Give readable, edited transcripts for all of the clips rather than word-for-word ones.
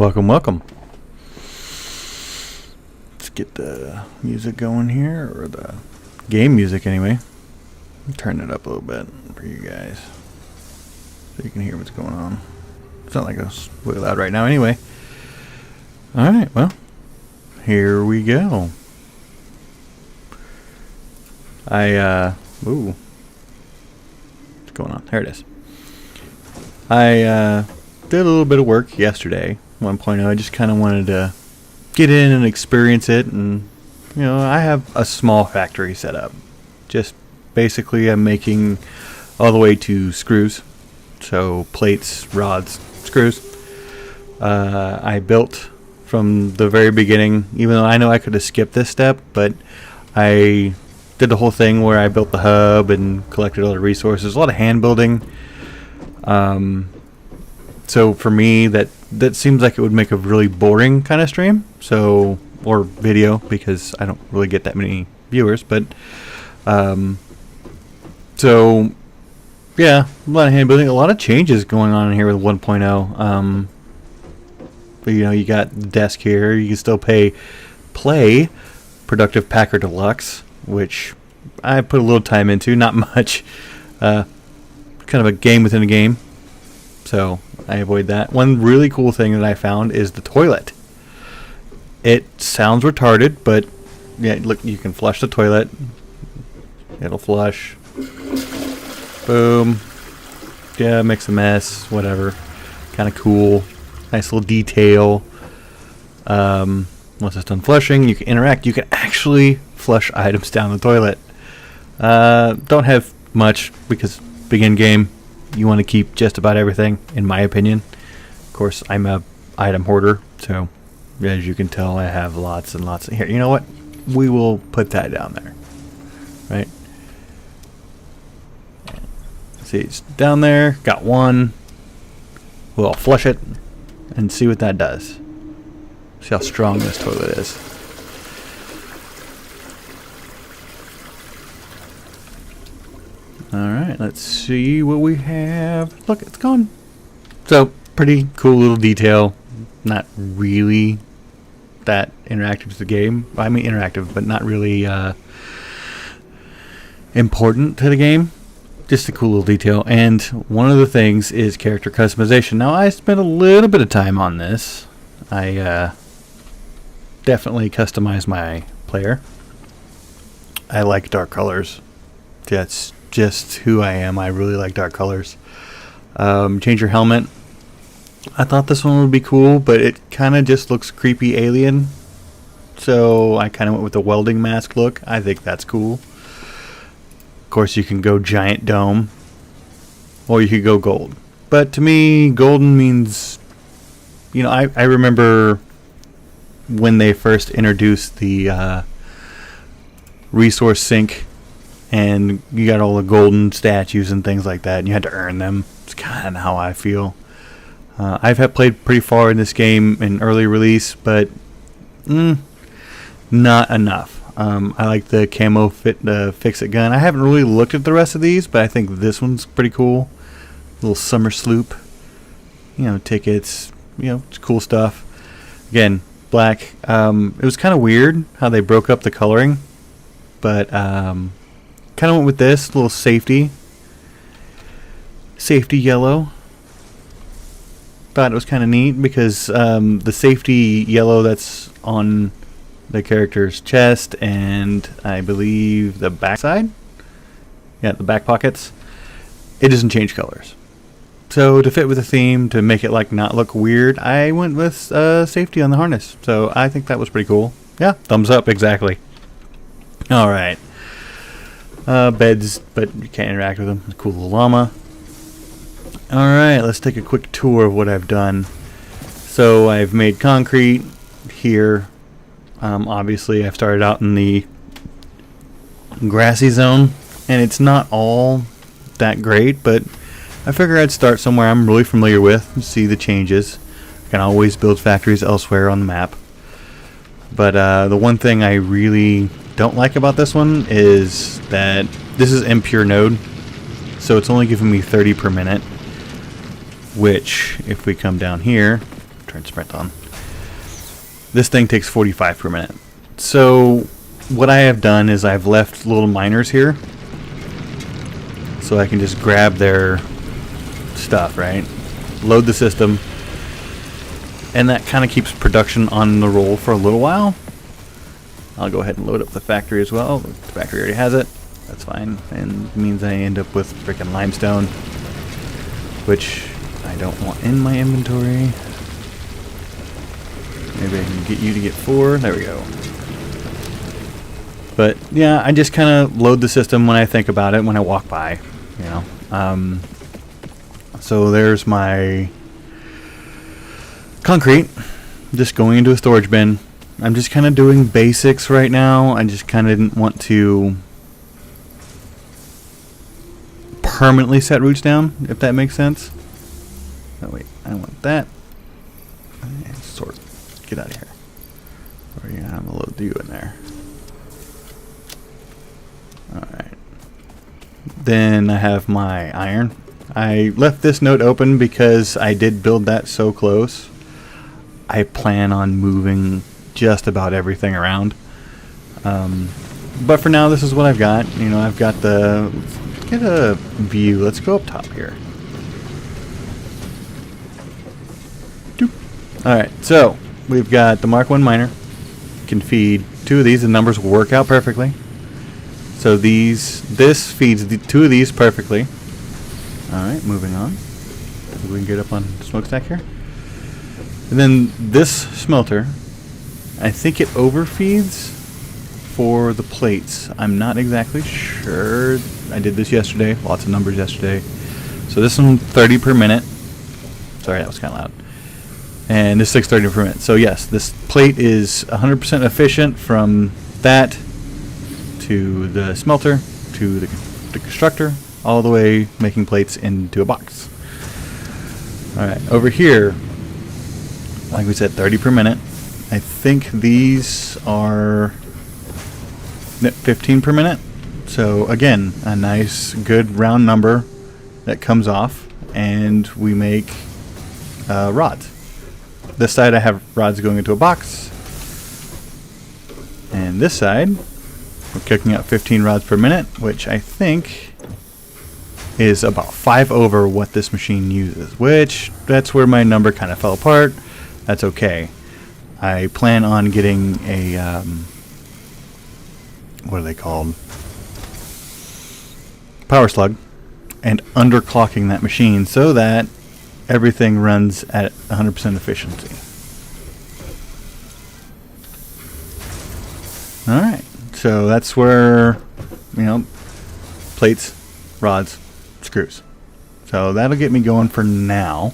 Welcome, welcome. Let's get the music going here, or the game music anyway. Turn it up a little bit for you guys so you can hear what's going on. It's not like it's really loud right now anyway. Alright, well, here we go. Ooh. What's going on? There it is. I did a little bit of work yesterday, 1.0. I just kind of wanted to get in and experience it, and you know, I have a small factory set up. Just basically I'm making all the way to screws, so plates, rods, screws. I built from the very beginning, even though I know I could have skipped this step, but I did the whole thing where I built the hub and collected all the resources. A lot of hand building. So for me, that seems like it would make a really boring kind of stream, so, or video, because I don't really get that many viewers. But so yeah, a lot of hand building, a lot of changes going on in here with 1.0. But you know, you got the desk here. You can still play Productive Packer Deluxe, which I put a little time into, not much. Kind of a game within a game, so I avoid that. One really cool thing that I found is the toilet. It sounds retarded, but yeah, look, you can flush the toilet. It'll flush. Boom. Yeah, makes a mess, whatever. Kind of cool. Nice little detail. Once it's done flushing, you can interact. You can actually flush items down the toilet. Don't have much because begin game, you want to keep just about everything, in my opinion. Of course, I'm a item hoarder, so as you can tell, I have lots and lots. Here, you know what? We will put that down there, right? See, it's down there. Got one. We'll flush it and see what that does. See how strong this toilet is. Alright, let's see what we have. Look, it's gone. So, pretty cool little detail. Not really that interactive to the game. I mean interactive, but not really important to the game. Just a cool little detail. And one of the things is character customization. Now, I spent a little bit of time on this. I definitely customized my player. I like dark colors. That's just who I am. I really like dark colors. Change your helmet. I thought this one would be cool, but it kind of just looks creepy alien. So I kind of went with the welding mask look. I think that's cool. Of course, you can go giant dome, or you could go gold. But to me, golden means, you know, I remember when they first introduced the resource sink, and you got all the golden statues and things like that, and you had to earn them. It's kind of how I feel. I've played pretty far in this game in early release, but not enough. I like the camo fix-it gun. I haven't really looked at the rest of these, but I think this one's pretty cool. Little summer sloop. You know, tickets. You know, it's cool stuff. Again, black. It was kind of weird how they broke up the coloring, but kind of went with this little safety yellow. Thought it was kind of neat because the safety yellow that's on the character's chest and I believe the backside, yeah, the back pockets, it doesn't change colors. So to fit with the theme, to make it like not look weird, I went with safety on the harness. So I think that was pretty cool. Yeah, thumbs up, exactly. All right. Beds, but you can't interact with them. A cool little llama. Alright, let's take a quick tour of what I've done. So I've made concrete here. Obviously, I've started out in the grassy zone, and it's not all that great, but I figure I'd start somewhere I'm really familiar with and see the changes. I can always build factories elsewhere on the map. But the one thing I really don't like about this one is that this is impure node, so it's only giving me 30 per minute, which if we come down here, turn sprint on. This thing takes 45 per minute. So what I have done is I've left little miners here, so I can just grab their stuff, right? Load the system, and that kind of keeps production on the roll for a little while. I'll go ahead and load up the factory as well. The factory already has it. That's fine. And it means I end up with freaking limestone, which I don't want in my inventory. Maybe I can get you to get 4. There we go. But yeah, I just kind of load the system when I think about it, when I walk by, you know. So there's my concrete, just going into a storage bin. I'm just kind of doing basics right now. I just kind of didn't want to permanently set roots down, if that makes sense. Oh wait, I want that. Sort. Get out of here. Or yeah, I'm gonna load you in there. Alright. Then I have my iron. I left this node open because I did build that so close. I plan on moving just about everything around. But for now, this is what I've got. You know, I've got the... Let's get a view. Let's go up top here. Alright, so we've got the Mark 1 miner. Can feed 2 of these. The numbers will work out perfectly. So this feeds 2 of these perfectly. Alright, moving on. We can get up on the smokestack here. And then this smelter, I think it overfeeds for the plates. I'm not exactly sure. I did this yesterday. Lots of numbers yesterday. So this one 30 per minute. Sorry, that was kind of loud. And this 630 per minute. So yes, this plate is 100% efficient from that to the smelter to the constructor, all the way making plates into a box. Alright, over here, like we said, 30 per minute. I think these are 15 per minute. So again, a nice, good round number that comes off, and we make rods. This side I have rods going into a box, and this side we're cooking out 15 rods per minute, which I think is about 5 over what this machine uses, which that's where my number kind of fell apart. That's okay. I plan on getting a what are they called? Power slug, and underclocking that machine so that everything runs at 100% efficiency. Alright, so that's where, you know, plates, rods, screws. So that'll get me going for now.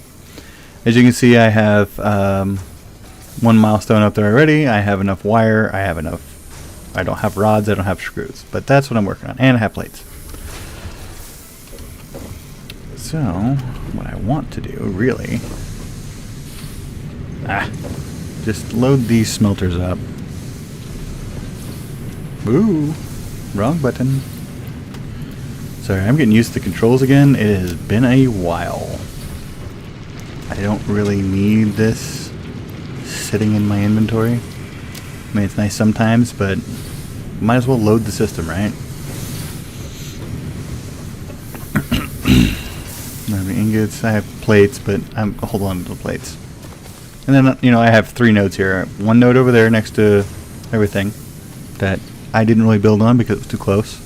As you can see, I have 1 milestone up there already. I have enough wire. I don't have rods. I don't have screws. But that's what I'm working on. And I have plates. So, what I want to do, really... just load these smelters up. Ooh, wrong button. Sorry, I'm getting used to the controls again. It has been a while. I don't really need this sitting in my inventory. I mean, it's nice sometimes, but might as well load the system, right? I have ingots, I have plates, but I'm hold on to the plates. And then, you know, I have 3 nodes here. 1 node over there next to everything that I didn't really build on because it was too close.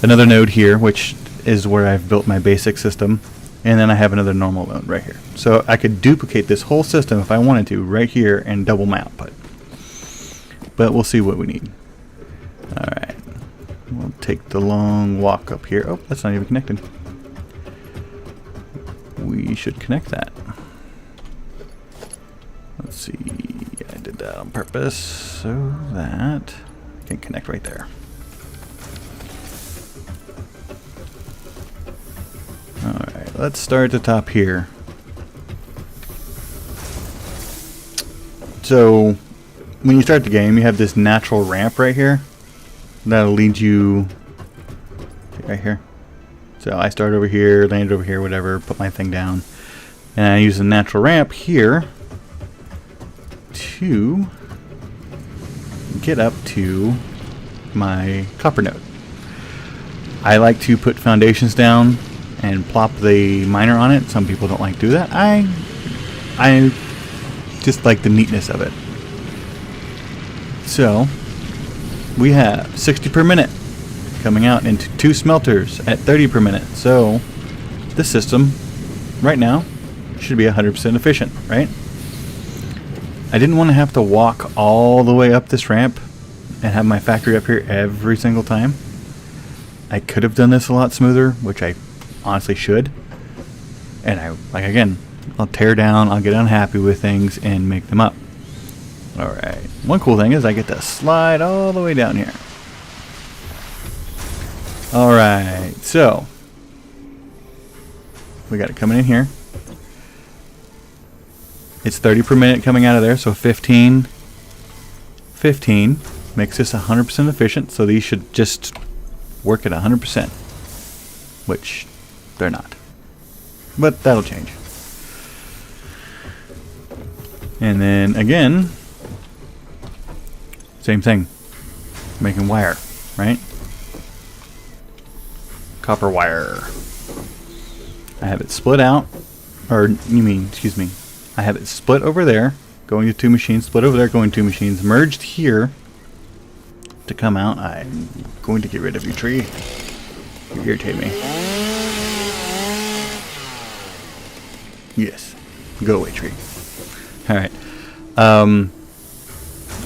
Another node here, which is where I've built my basic system. And then I have another normal node right here. So I could duplicate this whole system if I wanted to right here and double my output. But we'll see what we need. Alright. We'll take the long walk up here. Oh, that's not even connected. We should connect that. Let's see. I did that on purpose so that I can connect right there. Alright, let's start at the top here. So, when you start the game, you have this natural ramp right here. That'll lead you right here. So I start over here, landed over here, whatever, put my thing down. And I use the natural ramp here to get up to my copper node. I like to put foundations down and plop the miner on it. Some people don't like to do that. I just like the neatness of it. So we have 60 per minute coming out into 2 smelters at 30 per minute. So this system right now should be 100% efficient, right? I didn't want to have to walk all the way up this ramp and have my factory up here every single time. I could have done this a lot smoother, which I honestly should. And I'll tear down, I'll get unhappy with things and make them up. Alright, one cool thing is I get to slide all the way down here. Alright, so we got it coming in here. It's 30 per minute coming out of there, so 15 makes this 100% efficient, so these should just work at 100%, which they're not. But that'll change. And then again, same thing. Making wire, right? Copper wire. I have it split out, I have it split over there, going to 2 machines, split over there, going 2 machines, merged here to come out. I'm going to get rid of you, tree. You irritate me. Yes. Go away, tree. Alright.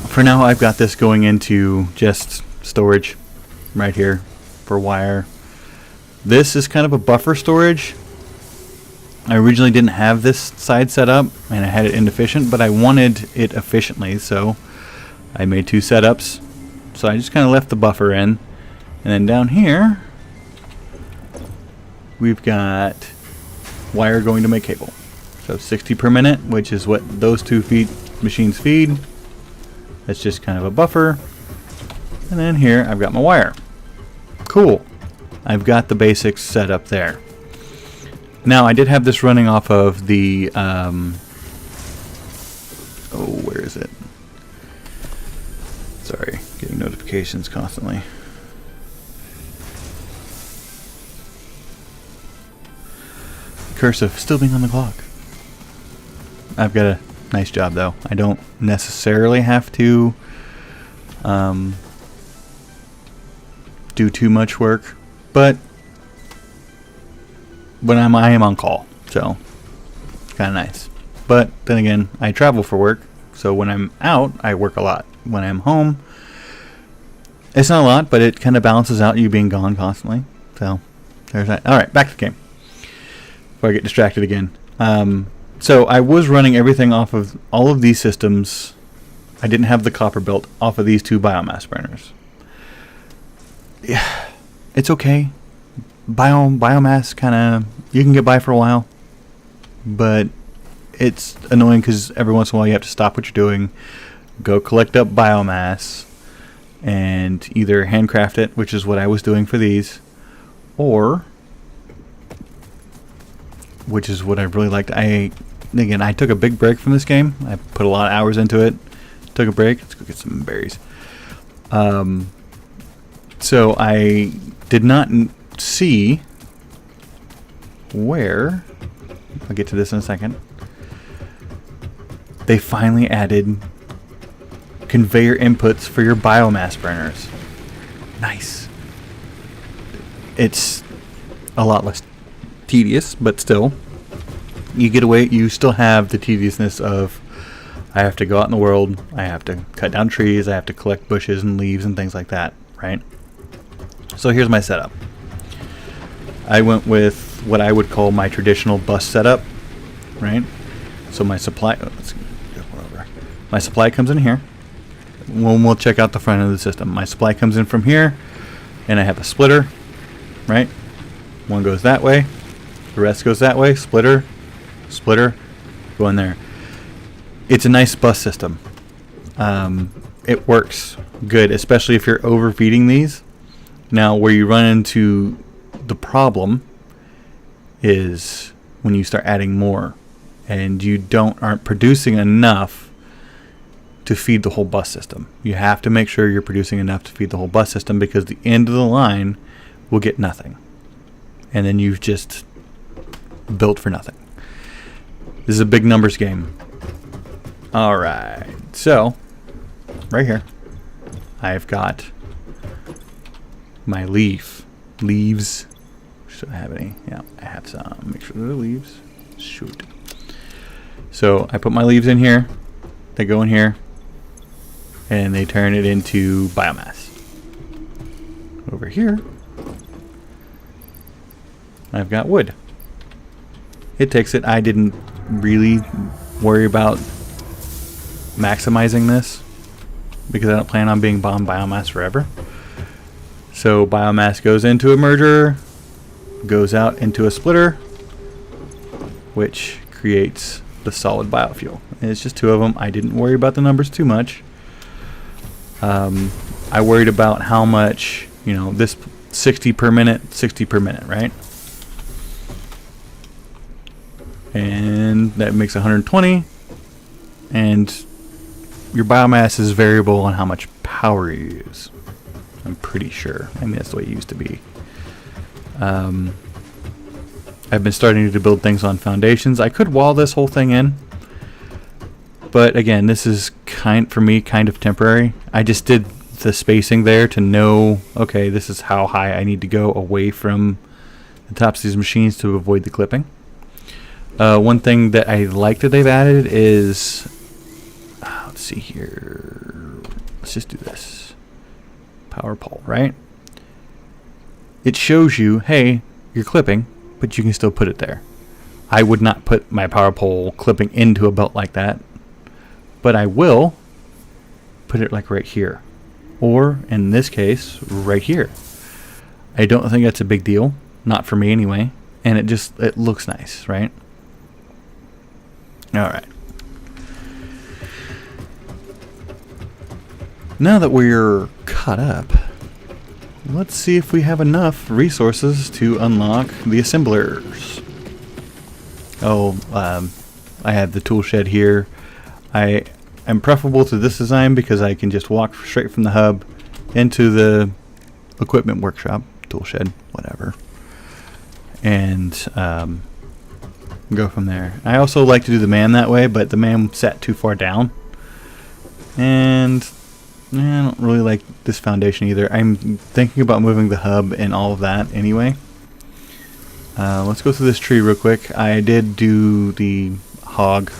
For now, I've got this going into just storage right here for wire. This is kind of a buffer storage. I originally didn't have this side set up, and I had it inefficient, but I wanted it efficiently, so I made 2 setups. So I just kind of left the buffer in. And then down here, we've got wire going to my cable. So 60 per minute, which is what those 2 machines feed. That's just kind of a buffer. And then here, I've got my wire. Cool. I've got the basics set up there. Now, I did have this running off of the, where is it? Sorry, getting notifications constantly. Curse of still being on the clock. I've got a nice job, though. I don't necessarily have to do too much work, but when I am on call, so kind of nice. But then again, I travel for work, so when I'm out, I work a lot. When I'm home, it's not a lot, but it kind of balances out you being gone constantly. So there's that. All right, back to the game before I get distracted again. So I was running everything off of all of these systems. I didn't have the copper built off of these 2 biomass burners. Yeah, it's okay. Biomass kind of, you can get by for a while, but it's annoying because every once in a while you have to stop what you're doing, go collect up biomass, and either handcraft it, which is what I was doing for these, or, which is what I really liked. I took a big break from this game. I put a lot of hours into it. Took a break. Let's go get some berries. So I did not see where, I'll get to this in a second, they finally added conveyor inputs for your biomass burners. Nice. It's a lot less tedious, but still, you get away, you still have the tediousness of, I have to go out in the world, I have to cut down trees, I have to collect bushes and leaves and things like that, right? So here's my setup. I went with what I would call my traditional bus setup, right? So my supply, my supply comes in here. We'll check out the front of the system. My supply comes in from here, and I have a splitter, right? One goes that way, the rest goes that way. Splitter, go in there. It's a nice bus system. It works good, especially if you're overfeeding these. Now, where you run into the problem is when you start adding more and you aren't producing enough, to feed the whole bus system. You have to make sure you're producing enough to feed the whole bus system, because the end of the line will get nothing. And then you've just built for nothing. This is a big numbers game. Alright, so right here I've got my leaves. Should I have any? Yeah, I have some. Make sure they're leaves. Shoot. So I put my leaves in here. They go in here, and they turn it into biomass. Over here, I've got wood. It takes it. I didn't really worry about maximizing this because I don't plan on being on biomass forever. So biomass goes into a merger, goes out into a splitter, which creates the solid biofuel. And it's just 2 of them. I didn't worry about the numbers too much. I worried about how much, you know, this 60 per minute, right? And that makes 120. And your biomass is variable on how much power you use. I'm pretty sure. I mean, that's the way it used to be. I've been starting to build things on foundations. I could wall this whole thing in, but again, this is for me kind of temporary. I just did the spacing there to know, okay, this is how high I need to go away from the tops of these machines to avoid the clipping. One thing that I like that they've added is, let's see here. Let's just do this. Power pole, right? It shows you, hey, you're clipping, but you can still put it there. I would not put my power pole clipping into a belt like that, but I will put it like right here, or in this case, right here. I don't think that's a big deal, not for me anyway, and it looks nice, right? All right. Now that we're caught up, let's see if we have enough resources to unlock the assemblers. Oh, I have the tool shed here. I am preferable to this design because I can just walk straight from the hub into the equipment workshop, tool shed, whatever, and go from there. I also like to do the man that way, but the man sat too far down, and I don't really like this foundation either. I'm thinking about moving the hub and all of that anyway. Let's go through this tree real quick. I did do the hog.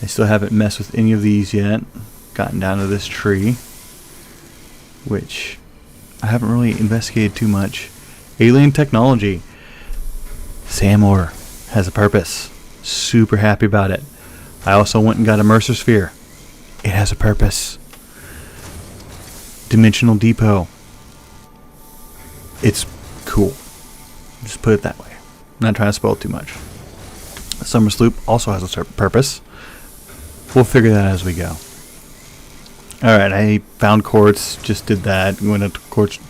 I still haven't messed with any of these yet. Gotten down to this tree, which I haven't really investigated too much. Alien technology. Samor has a purpose. Super happy about it. I also went and got a Mercer Sphere. It has a purpose. Dimensional Depot. It's cool. Just put it that way. I'm not trying to spoil it too much. Summer Sloop also has a certain purpose. We'll figure that out as we go. Alright, I found quartz. Just did that. Went up to quartz.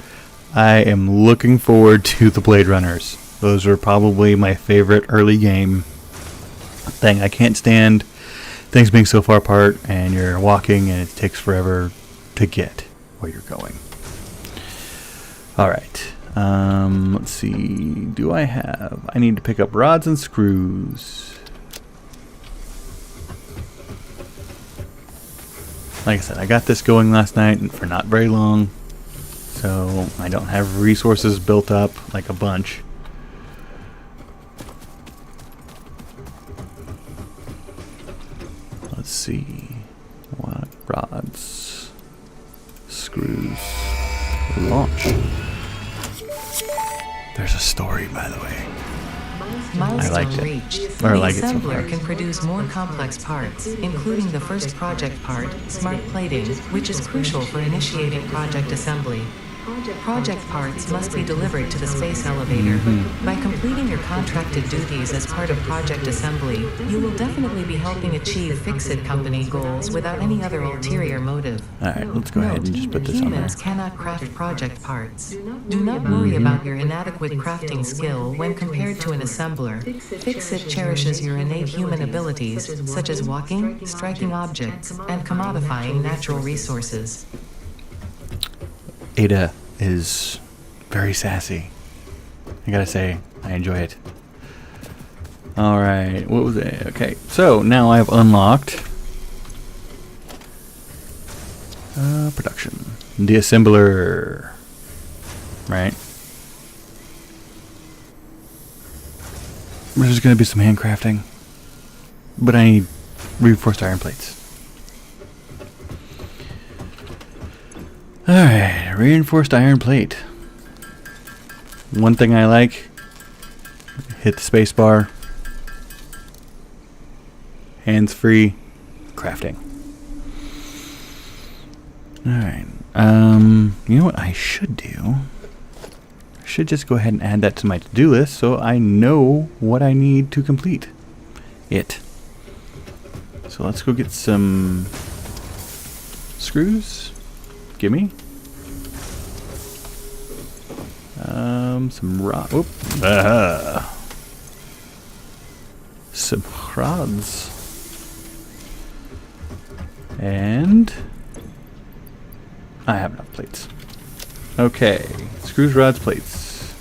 I am looking forward to the Blade Runners. Those are probably my favorite early game thing. I can't stand things being so far apart and you're walking and it takes forever to get where you're going. Alright. Let's see. I need to pick up rods and screws. Like I said, I got this going last night and for not very long. So I don't have resources built up like a bunch. Let's see. What rods? Screws. Launch. There's a story, by the way. Milestone I liked it. reached. Or I The like it so assembler far. can produce more complex parts, including the first project part, smart plating, which is crucial for initiating project assembly. Project parts must be delivered to the space elevator. By completing your contracted duties as part of project assembly, you will definitely be helping achieve Fix-It Company goals without any other ulterior motive. Alright, let's go ahead and just put this on there. Humans cannot craft project parts. Do not worry about your inadequate crafting skill when compared to an assembler. Fix-It cherishes your innate human abilities, such as walking, striking objects, and commodifying natural resources. Ada is very sassy. I gotta say, I enjoy it. Alright, what was it? Okay, so now I've unlocked production. The assembler. Right. There's gonna be some handcrafting. But I need reinforced iron plates. Alright, reinforced iron plate. One thing I like, hit the space bar, hands free, crafting. Alright, you know what I should do? I should just go ahead and add that to my to-do list so I know what I need to complete it. So let's go get some screws. Gimme. Some rod. Whoop. Some rods. And I have enough plates. Okay. Screws, rods, plates.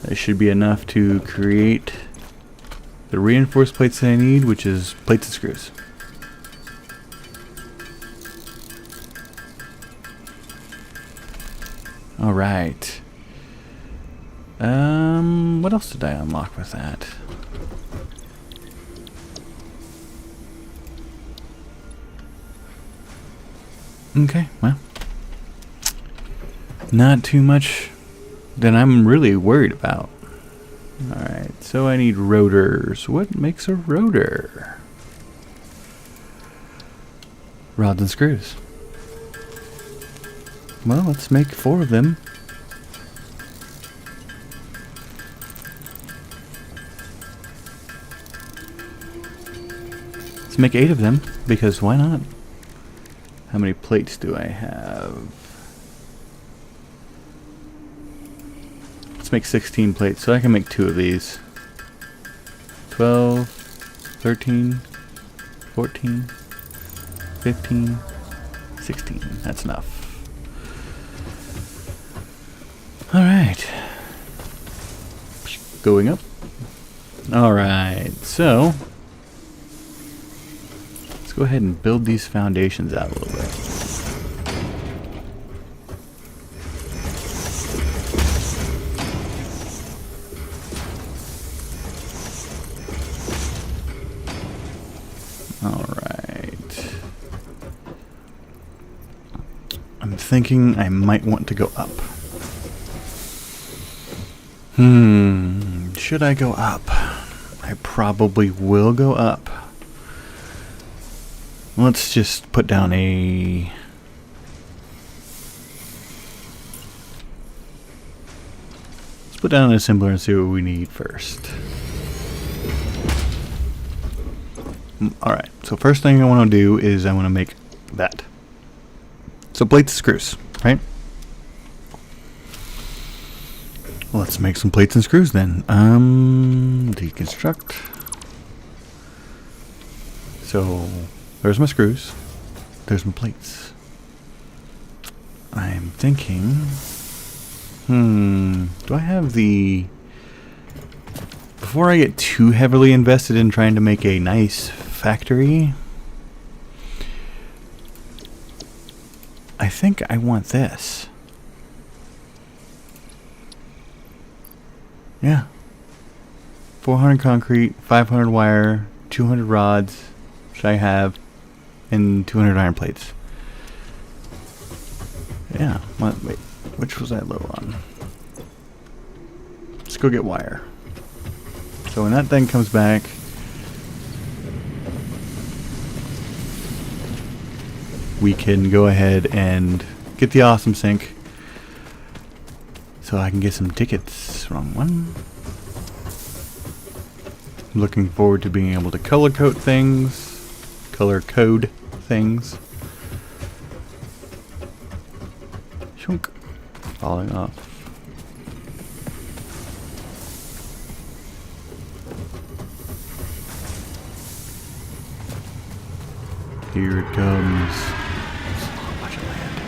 That should be enough to create the reinforced plates that I need, which is plates and screws. All right. What else did I unlock with that? Okay, well, not too much that I'm really worried about. All right, so I need rotors. What makes a rotor? Rods and screws. Well, let's make 4 of them. Let's make 8 of them, because why not? How many plates do I have? Let's make 16 plates, so I can make 2 of these. 12, 13, 14, 15, 16. That's enough. Alright. Going up. Alright, so let's go ahead and build these foundations out a little bit. Alright. I'm thinking I might want to go up. Should I go up? I probably will go up. Let's just put down a... Let's put down an assembler and see what we need first. Alright, so first thing I want to do is I want to make that. So plates and screws, right? Let's make some plates and screws then. Deconstruct. So there's my screws. There's my plates. I'm thinking, do I have the... Before I get too heavily invested in trying to make a nice factory, I think I want this. Yeah. 400 concrete, 500 wire, 200 rods, which I have, and 200 iron plates. Yeah. Wait, which was I low on? Let's go get wire. So when that thing comes back, we can go ahead and get the awesome sync so I can get some tickets. Wrong one. I'm looking forward to being able to color code things. Shunk. Falling off. Here it comes. So much land.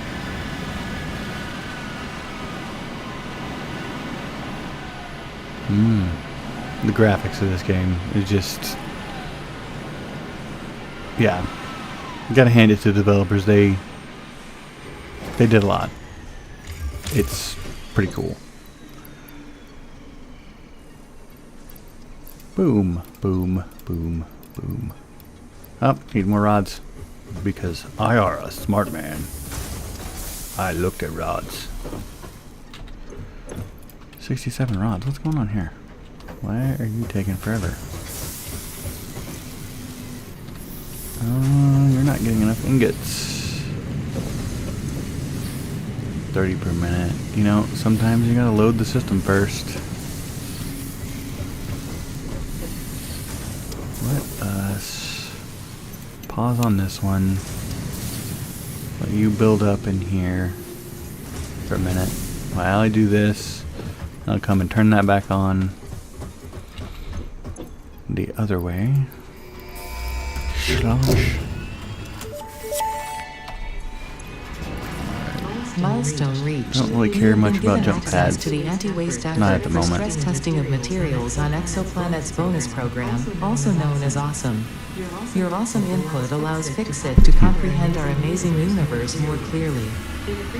The graphics of this game is just, yeah. You gotta hand it to the developers. They did a lot. It's pretty cool. Boom, boom, boom, boom. Oh, need more rods. Because I are a smart man. I looked at rods. 67 rods. What's going on here? Why are you taking forever? You're not getting enough ingots. 30 per minute. You know, sometimes you gotta load the system first. Let us pause on this one. Let you build up in here for a minute. While I do this, I'll come and turn that back on the other way. Slosh. Milestone reached. Don't really care much about jump access pads. to the anti-waste effort Not at the for moment. stress testing of materials on Exoplanet's bonus program, also known as Awesome. Your awesome input allows Fixit to comprehend our amazing universe more clearly.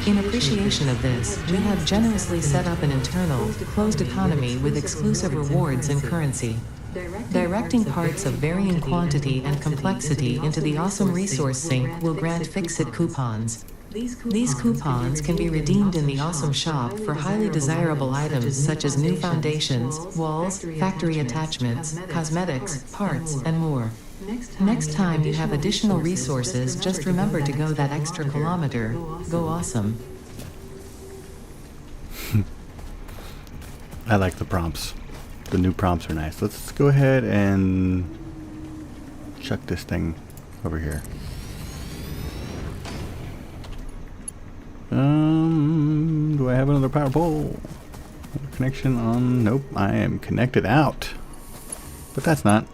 In appreciation of this, we have generously set up an internal, closed economy with exclusive rewards and currency. Directing parts of varying quantity and complexity into the Awesome Resource Sink will grant Fixit coupons. These coupons can be redeemed in the Awesome Shop for highly desirable items such as new foundations, walls, factory attachments, cosmetics, parts, and more. Next time you have additional resources, just remember to go that extra kilometer. Go awesome. I like the prompts. The new prompts are nice. Let's go ahead and chuck this thing over here. Do I have another power pole? Connection on? Nope, I am connected out. But that's not.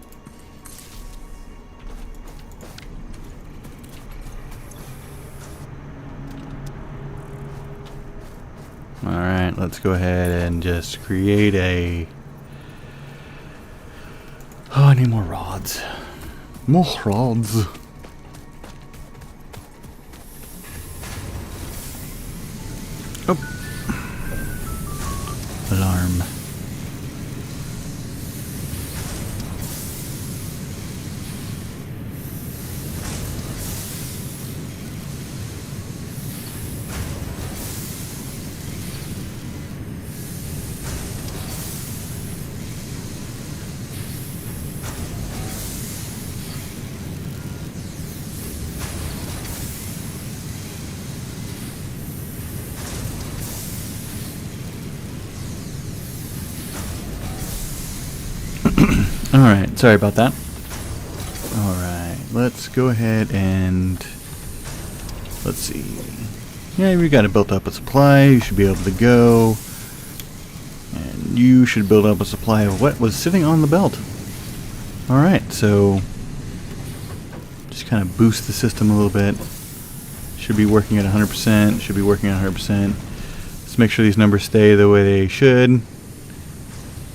Alright, let's go ahead and just create a... Oh, I need more rods. More rods. Oh. Alarm. Alright, sorry about that. Alright, let's go ahead and let's see. Yeah, we got to build up a supply. You should be able to go. And you should build up a supply of what was sitting on the belt. Alright, so just kind of boost the system a little bit. Should be working at 100%. Should be working at 100%. Let's make sure these numbers stay the way they should.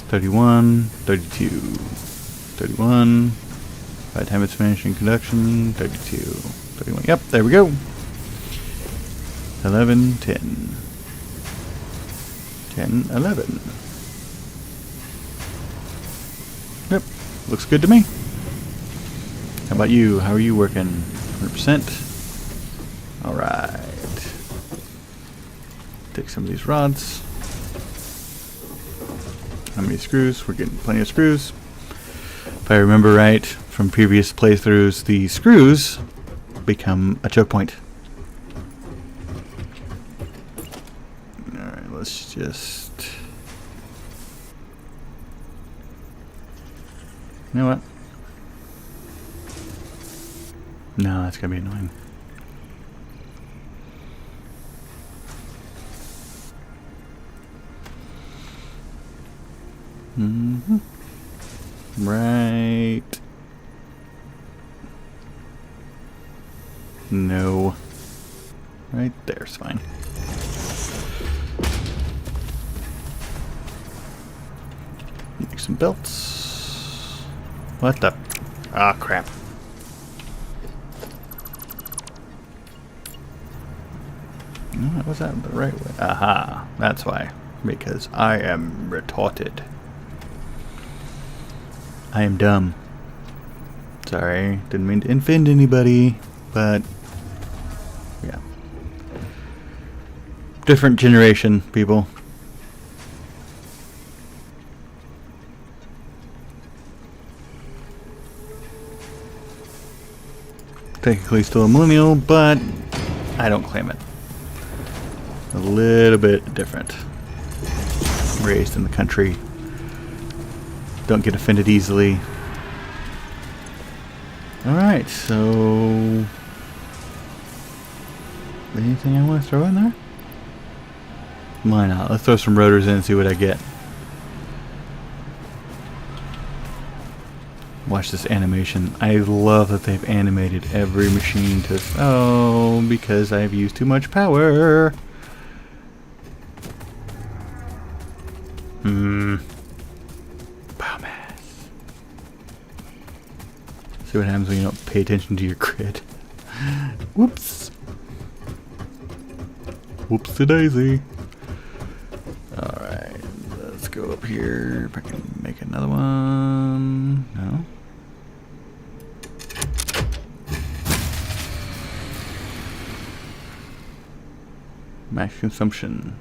31, 32, 31. By the time it's finishing conduction, 32, 31. Yep, there we go. 11, 10. 10, 11. Yep, looks good to me. How about you? How are you working? 100%? Alright. Take some of these rods. How many screws? We're getting plenty of screws. If I remember right from previous playthroughs, the screws become a choke point. just... You know what? No, that's gonna be annoying. Mm-hmm. Right. No. Right there's fine. Make some belts. What the? Ah, crap. No, was that the right way? Aha, that's why. Because I am retorted. I am dumb. Sorry, didn't mean to offend anybody, but yeah. Different generation, people. Technically still a millennial, but I don't claim it. A little bit different. Raised in the country. Don't get offended easily. Alright, so... anything I want to throw in there? Why not? Let's throw some rotors in and see what I get. Watch this animation. I love that they've animated every machine to... oh, because I've used too much power. Biomass. See what happens when you don't pay attention to your grid. Whoops. Whoopsie-daisy. Alright, let's go up here. If I can make another one. No? Max consumption.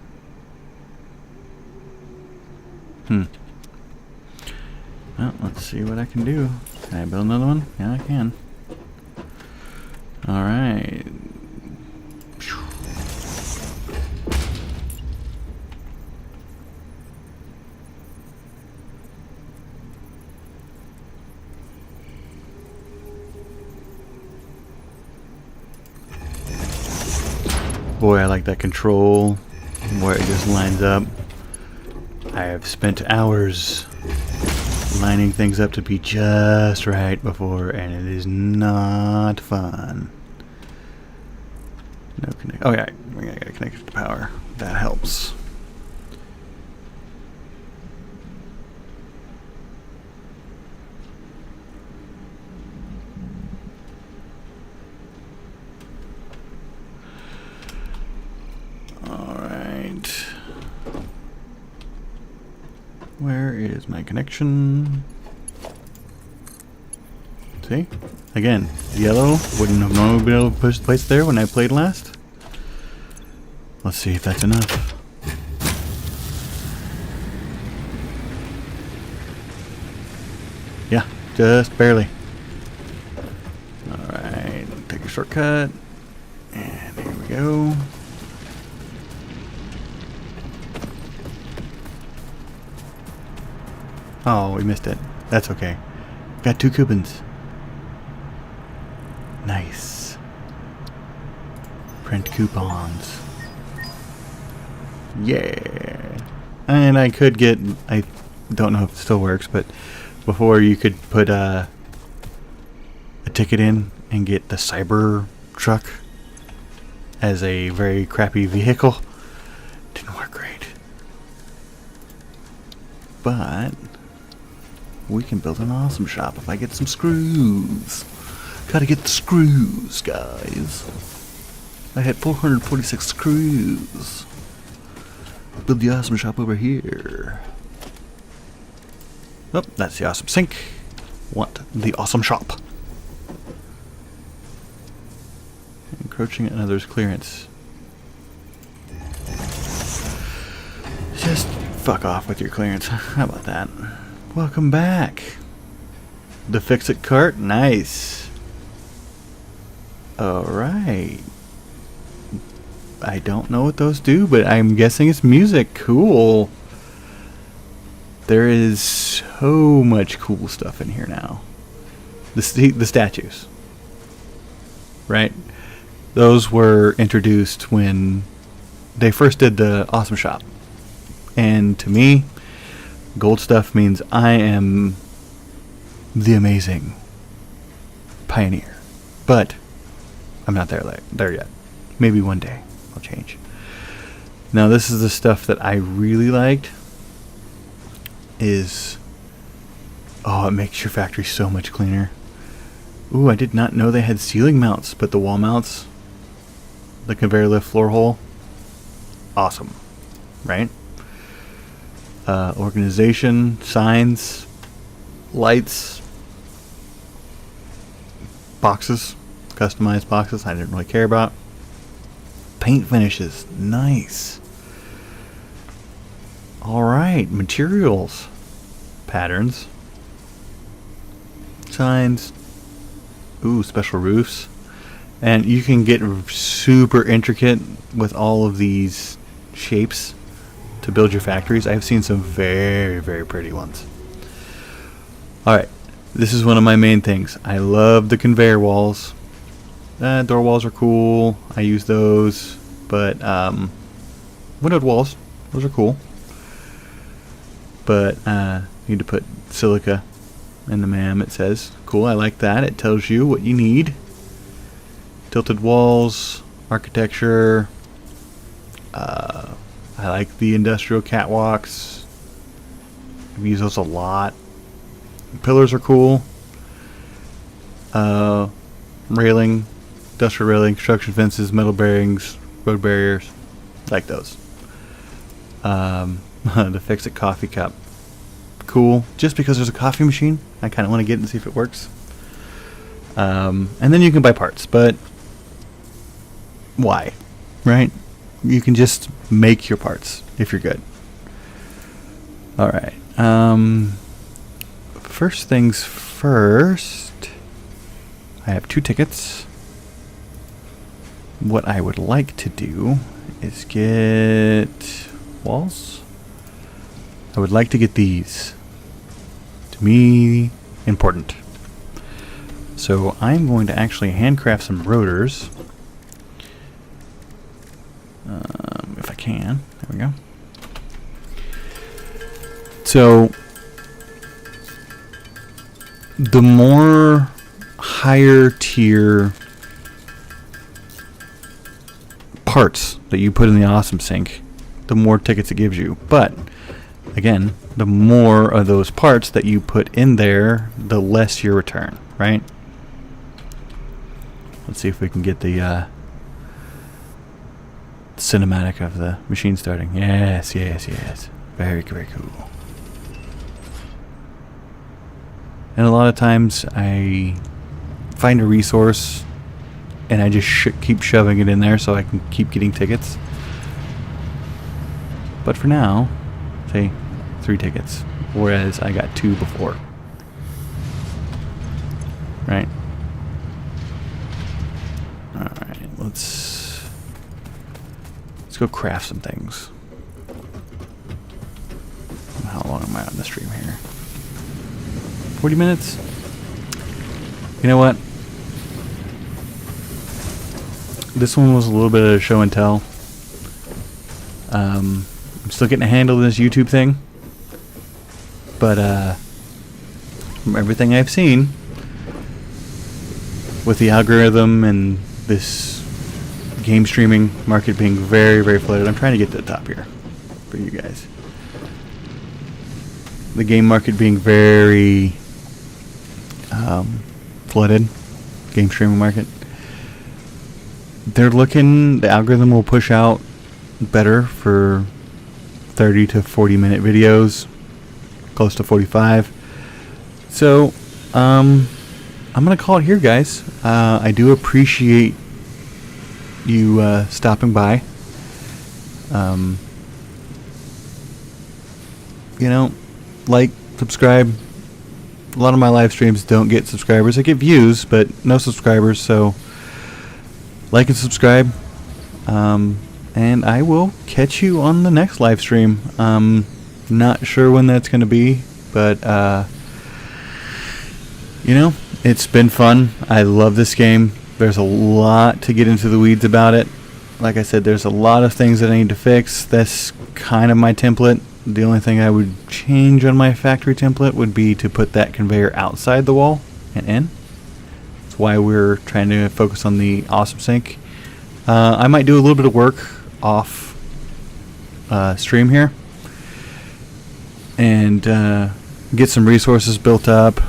Well, let's see what I can do. Can I build another one? Yeah, I can. Alright. Boy, I like that control where it just lines up. I have spent hours lining things up to be just right before, and it is not fun. No connect. Oh yeah, I gotta connect it to power. That helps. Where is my connection? See? Again, yellow wouldn't have normally been able to push the place there when I played last. Let's see if that's enough. Yeah, just barely. Alright, take a shortcut. And here we go. Oh, we missed it. That's okay. Got 2 coupons. Nice. Print coupons. Yeah. And I could get... I don't know if it still works, but before you could put a ticket in and get the cyber truck as a very crappy vehicle. Didn't work great. But... we can build an awesome shop if I get some screws. Gotta get the screws, guys. I had 446 screws. Build the awesome shop over here. Oh, that's the awesome sink. Want the awesome shop. Encroaching on others' clearance. Just fuck off with your clearance. How about that? Welcome back. The fix-it cart, nice. Alright. I don't know what those do, but I'm guessing it's music. Cool. There is so much cool stuff in here now. The statues, right? Those were introduced when they first did the Awesome Shop. And to me, gold stuff means I am the amazing pioneer. But I'm not there yet. Maybe one day I'll change. Now this is the stuff that I really liked. It makes your factory so much cleaner. Ooh, I did not know they had ceiling mounts, but the wall mounts, the conveyor lift floor hole, awesome, right? Organization, signs, lights, boxes, customized boxes I didn't really care about. Paint finishes, nice. Alright, materials, patterns, signs, ooh, special roofs. And you can get super intricate with all of these shapes to build your factories. I've seen some very, very pretty ones. Alright, this is one of my main things. I love the conveyor walls. Door walls are cool. I use those. But windowed walls, those are cool. But need to put silica in the MAM, it says. Cool, I like that. It tells you what you need. Tilted walls, architecture. I like the industrial catwalks. I've used those a lot. Pillars are cool. Railing, industrial railing, construction fences, metal bearings, road barriers. Like those. The Fix-It coffee cup. Cool. Just because there's a coffee machine, I kind of want to get it and see if it works. And then you can buy parts, but why? Right? You can just make your parts if you're good. Alright. First things first, I have 2 tickets. What I would like to do is get walls. I would like to get these. To me, important. So I'm going to actually handcraft some rotors. If I can. There we go. So the more higher tier parts that you put in the Awesome Sync, the more tickets it gives you. But again, the more of those parts that you put in there, the less your return, right? Let's see if we can get the cinematic of the machine starting. Yes, yes, yes. Very, very cool. And a lot of times I find a resource and I just keep shoving it in there so I can keep getting tickets. But for now, say 3 tickets, whereas I got 2 before. Right? Alright, let's go craft some things. How long am I on the stream here? 40 minutes? You know what? This one was a little bit of a show and tell. I'm still getting a handle of this YouTube thing. But from everything I've seen, with the algorithm and this game streaming market being very, very flooded, I'm trying to get to the top here for you guys. The game market being very flooded, game streaming market. They're looking, the algorithm will push out better for 30 to 40 minute videos, close to 45. So, I'm going to call it here, guys. I do appreciate you stopping by. You know, like, subscribe. A lot of my live streams don't get subscribers. I get views, but no subscribers, so like and subscribe. and I will catch you on the next live stream. Not sure when that's going to be, but you know, it's been fun. I love this game. There's a lot to get into the weeds about it. Like I said, there's a lot of things that I need to fix. That's kind of my template. The only thing I would change on my factory template would be to put that conveyor outside the wall and in. That's why we're trying to focus on the awesome sink. I might do a little bit of work off stream here and get some resources built up,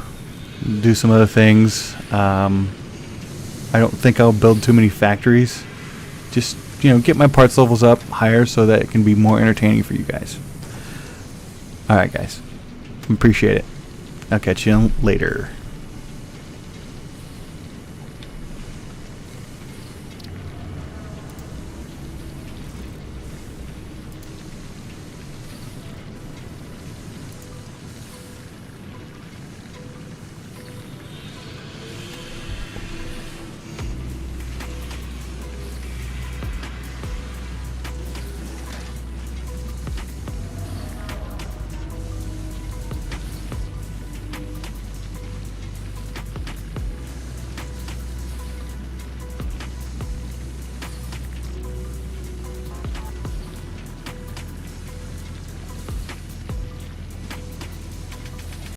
do some other things. I don't think I'll build too many factories. Just, you know, get my parts levels up higher so that it can be more entertaining for you guys. Alright guys, appreciate it. I'll catch you later.